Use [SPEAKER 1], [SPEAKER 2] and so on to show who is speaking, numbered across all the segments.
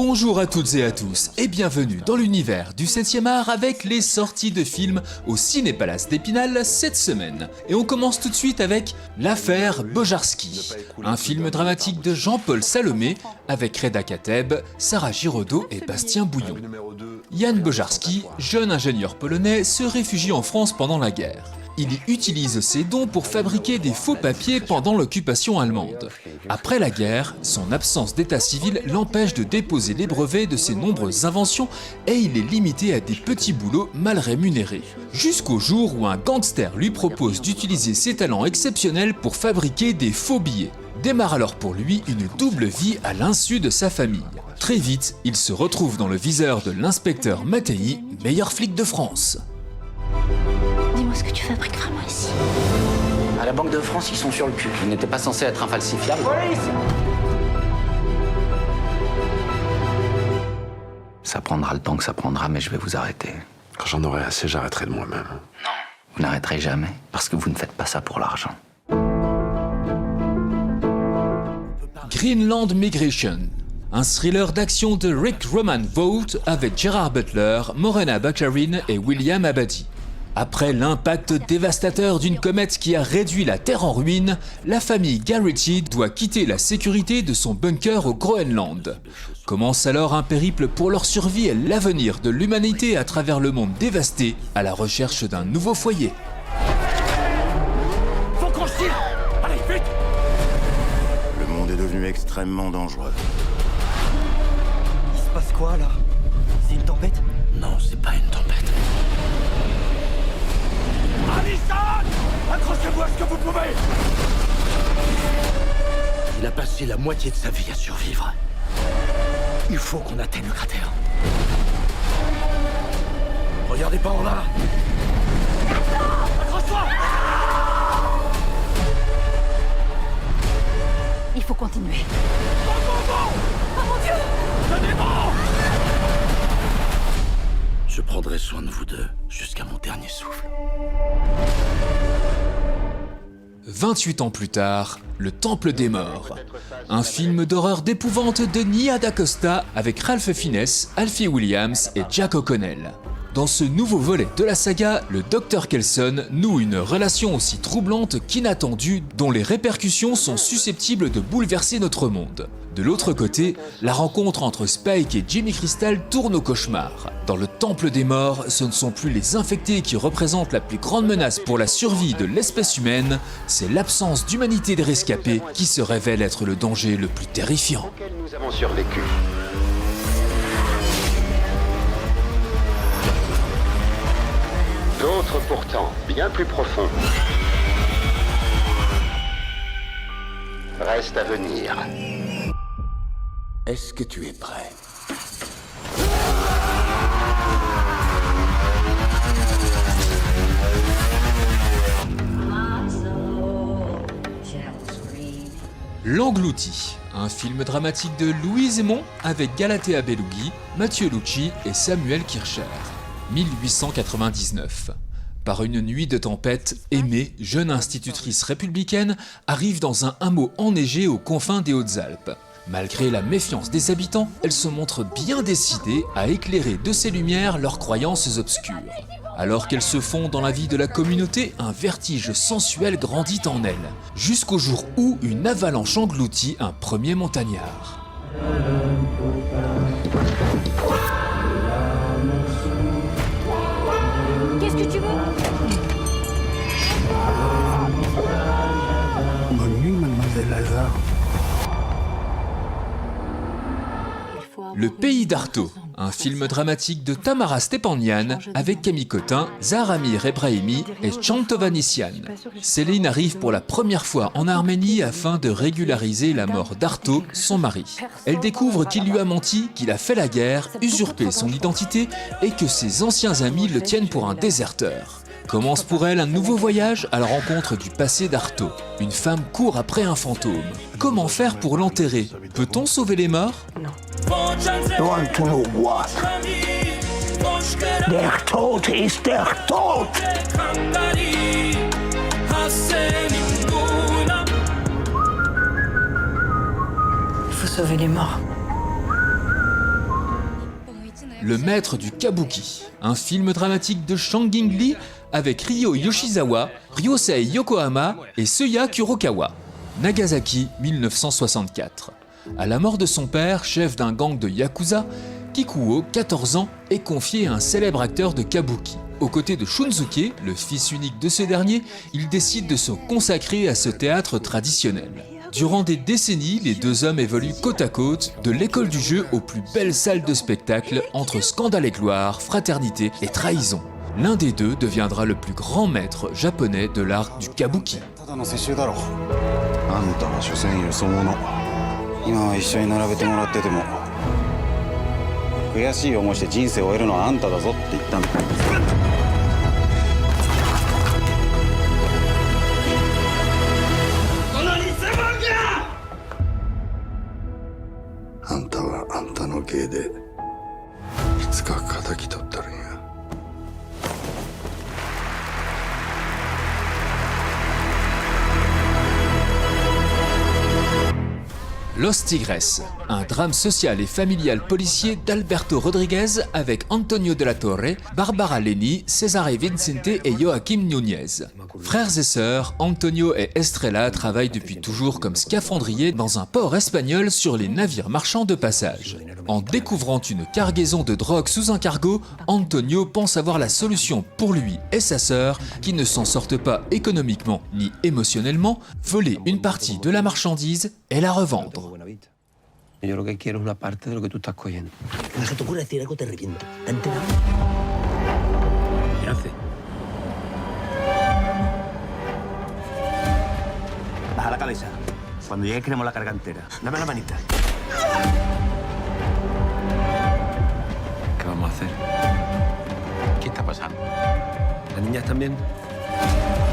[SPEAKER 1] Bonjour à toutes et à tous et bienvenue dans l'univers du 7e art avec les sorties de films au Ciné-Palace d'Épinal cette semaine. Et on commence tout de suite avec L'affaire Bojarski, un film dramatique de Jean-Paul Salomé avec Reda Kateb, Sarah Giraudot et Bastien Bouillon. Jan Bojarski, jeune ingénieur polonais, se réfugie en France pendant la guerre. Il y utilise ses dons pour fabriquer des faux papiers pendant l'occupation allemande. Après la guerre, son absence d'état civil l'empêche de déposer les brevets de ses nombreuses inventions et il est limité à des petits boulots mal rémunérés. Jusqu'au jour où un gangster lui propose d'utiliser ses talents exceptionnels pour fabriquer des faux billets. Démarre alors pour lui une double vie à l'insu de sa famille. Très vite, il se retrouve dans le viseur de l'inspecteur Mattei, meilleur flic de France.
[SPEAKER 2] Dis-moi ce que tu fabriques vraiment ici.
[SPEAKER 3] À la Banque de France, ils sont sur le cul. Il n'était pas censé être infalsifiable. Police ! Ça prendra le temps que ça prendra, mais je vais vous arrêter.
[SPEAKER 4] Quand j'en aurai assez, j'arrêterai de moi-même.
[SPEAKER 3] Non, vous n'arrêterez jamais, parce que vous ne faites pas ça pour l'argent.
[SPEAKER 1] Greenland Migration, un thriller d'action de Rick Roman Vogt avec Gerard Butler, Morena Baccarin et William Abadi. Après l'impact dévastateur d'une comète qui a réduit la Terre en ruine, la famille Garrity doit quitter la sécurité de son bunker au Groenland. Commence alors un périple pour leur survie et l'avenir de l'humanité à travers le monde dévasté, à la recherche d'un nouveau foyer.
[SPEAKER 5] Faut qu'on se tire! Allez, vite!
[SPEAKER 6] Le monde est devenu extrêmement dangereux.
[SPEAKER 5] Il se passe quoi, là? C'est une tempête?
[SPEAKER 3] Non, c'est pas une tempête.
[SPEAKER 5] Allison! Accrochez-vous à ce que vous pouvez!
[SPEAKER 7] Il a passé la moitié de sa vie à survivre. Il faut qu'on atteigne le cratère.
[SPEAKER 5] Regardez pas en bas! Accroche-toi!
[SPEAKER 2] Il faut continuer.
[SPEAKER 5] Oh mon Dieu! Tenez bon!
[SPEAKER 7] Je prendrai soin de vous deux jusqu'à mon dernier souffle.
[SPEAKER 1] 28 ans plus tard, Le Temple des Morts, un film d'horreur d'épouvante de Nia DaCosta avec Ralph Fiennes, Alfie Williams et Jack O'Connell. Dans ce nouveau volet de la saga, le Dr Kelson noue une relation aussi troublante qu'inattendue dont les répercussions sont susceptibles de bouleverser notre monde. De l'autre côté, la rencontre entre Spike et Jimmy Crystal tourne au cauchemar. Dans le Temple des Morts, ce ne sont plus les infectés qui représentent la plus grande menace pour la survie de l'espèce humaine, c'est l'absence d'humanité des rescapés qui se révèle être le danger le plus terrifiant.
[SPEAKER 8] Auquel nous avons survécu. D'autres pourtant, bien plus profonds, restent à venir.
[SPEAKER 7] Est-ce que tu es prêt?
[SPEAKER 1] L'Englouti, un film dramatique de Louise Aymon avec Galatea Bellugi, Mathieu Lucci et Samuel Kircher. 1899. Par une nuit de tempête, Aimée, jeune institutrice républicaine, arrive dans un hameau enneigé aux confins des Hautes-Alpes. Malgré la méfiance des habitants, elle se montre bien décidée à éclairer de ses lumières leurs croyances obscures. Alors qu'elle se fond dans la vie de la communauté, un vertige sensuel grandit en elle, jusqu'au jour où une avalanche engloutit un premier montagnard.
[SPEAKER 2] Qu'est-ce que tu veux?
[SPEAKER 6] Bonne nuit, mademoiselle Lazare.
[SPEAKER 1] Le Pays d'Artaud, un film dramatique de Tamara Stepanian avec Camille Cotin, Zaramir Ebrahimi et Can Tovanissian. Céline arrive pour la première fois en Arménie afin de régulariser la mort d'Artaud, son mari. Elle découvre qu'il lui a menti, qu'il a fait la guerre, usurpé son identité et que ses anciens amis le tiennent pour un déserteur. Commence pour elle un nouveau voyage à la rencontre du passé d'Artaud. Une femme court après un fantôme. Comment faire pour l'enterrer? Peut-on sauver les morts?
[SPEAKER 6] You want to know what? Der Tod ist der Tod!
[SPEAKER 9] Il faut sauver les morts.
[SPEAKER 1] Le maître du kabuki, un film dramatique de Shang Lee avec Ryo Yoshizawa, Ryosei Yokohama et Seiya Kurokawa. Nagasaki, 1964. À la mort de son père, chef d'un gang de Yakuza, Kikuo, 14 ans, est confié à un célèbre acteur de kabuki. Aux côtés de Shunsuke, le fils unique de ce dernier, il décide de se consacrer à ce théâtre traditionnel. Durant des décennies, les deux hommes évoluent côte à côte, de l'école du jeu aux plus belles salles de spectacle, entre scandale et gloire, fraternité et trahison. L'un des deux deviendra le plus grand maître japonais de l'art du kabuki.
[SPEAKER 6] あんたは所詮よそ者。今は一緒に並べてもらってても悔しい思いして人生を終えるのはあんただぞって言ったんだ。あんたはあんたの芸でいつか敵取ったるんや。
[SPEAKER 1] Los Tigres, un drame social et familial policier d'Alberto Rodriguez avec Antonio de la Torre, Barbara Leni, Cesare Vincente et Joaquim Núñez. Frères et sœurs, Antonio et Estrella travaillent depuis toujours comme scaphandriers dans un port espagnol sur les navires marchands de passage. En découvrant une cargaison de drogue sous un cargo, Antonio pense avoir la solution pour lui et sa sœur, qui ne s'en sortent pas économiquement ni émotionnellement, voler une partie de la marchandise et la revendre.
[SPEAKER 7] Yo lo que quiero es una parte de lo que tú estás cogiendo.
[SPEAKER 9] No se te ocurre decir algo, te reviento. ¿Te enteras?
[SPEAKER 7] ¿Qué hace?
[SPEAKER 9] Baja la cabeza. Cuando llegues queremos la carga entera. Dame la manita.
[SPEAKER 7] ¿Qué vamos a hacer?
[SPEAKER 3] ¿Qué está pasando?
[SPEAKER 7] ¿Las niñas también?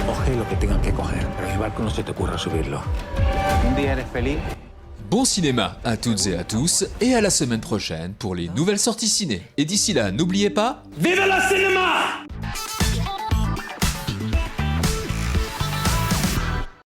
[SPEAKER 9] Coge lo que tengan que coger, pero el barco no se te ocurra subirlo.
[SPEAKER 3] Un día eres feliz.
[SPEAKER 1] Bon cinéma à toutes et à tous, et à la semaine prochaine pour les nouvelles sorties ciné. Et d'ici là, n'oubliez pas...
[SPEAKER 5] Vive le cinéma!